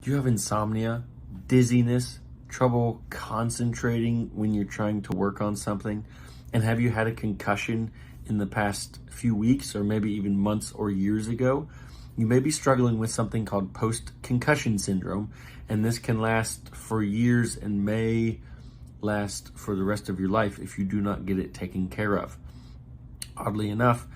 Do you have insomnia, dizziness, trouble concentrating when you're trying to work on something? And have you had a concussion in the past few weeks or maybe even months or years ago? You may be struggling with something called post-concussion syndrome, and this can last for years and may last for the rest of your life if you do not get it taken care of. Oddly enough,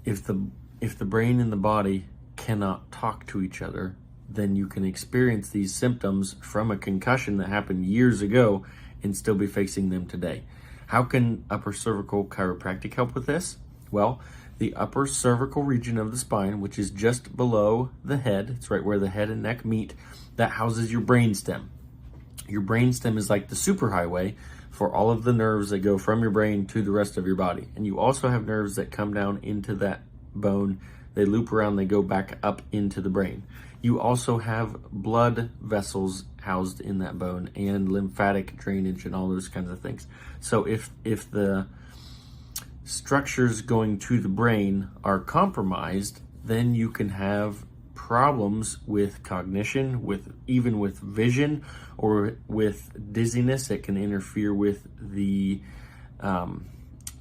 if the brain and the body cannot talk to each other, then you can experience these symptoms from a concussion that happened years ago and still be facing them today. How can upper cervical chiropractic help with this? Well, the upper cervical region of the spine, which is just below the head, it's right where the head and neck meet, that houses your brainstem. Your brainstem is like the superhighway for all of the nerves that go from your brain to the rest of your body. And you also have nerves that come down into that bone. They loop around, they go back up into the brain. You also have blood vessels housed in that bone and lymphatic drainage and all those kinds of things. So if the structures going to the brain are compromised, then you can have problems with cognition, even with vision, or with dizziness. It can interfere with the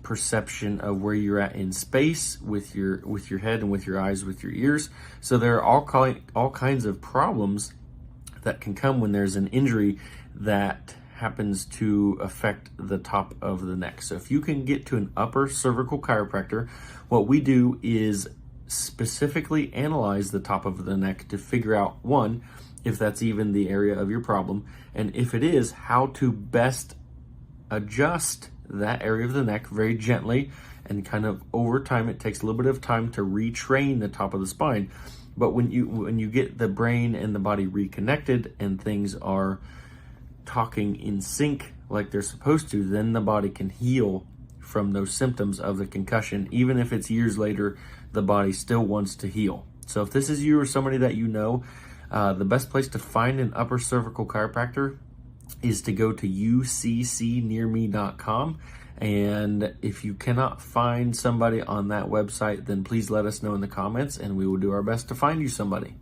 perception of where you're at in space with your head and with your eyes, with your ears. So there are all kinds of problems that can come when there's an injury that happens to affect the top of the neck. So if you can get to an upper cervical chiropractor, what we do is specifically analyze the top of the neck to figure out, one, if that's even the area of your problem, and if it is, how to best adjust that area of the neck very gently, and kind of over time. It takes a little bit of time to retrain the top of the spine, but when you get the brain and the body reconnected and things are talking in sync like they're supposed to, then the body can heal from those symptoms of the concussion. Even if it's years later, the body still wants to heal. So if this is you or somebody that you know, the best place to find an upper cervical chiropractor is to go to uccnearme.com. And if you cannot find somebody on that website, then please let us know in the comments and we will do our best to find you somebody.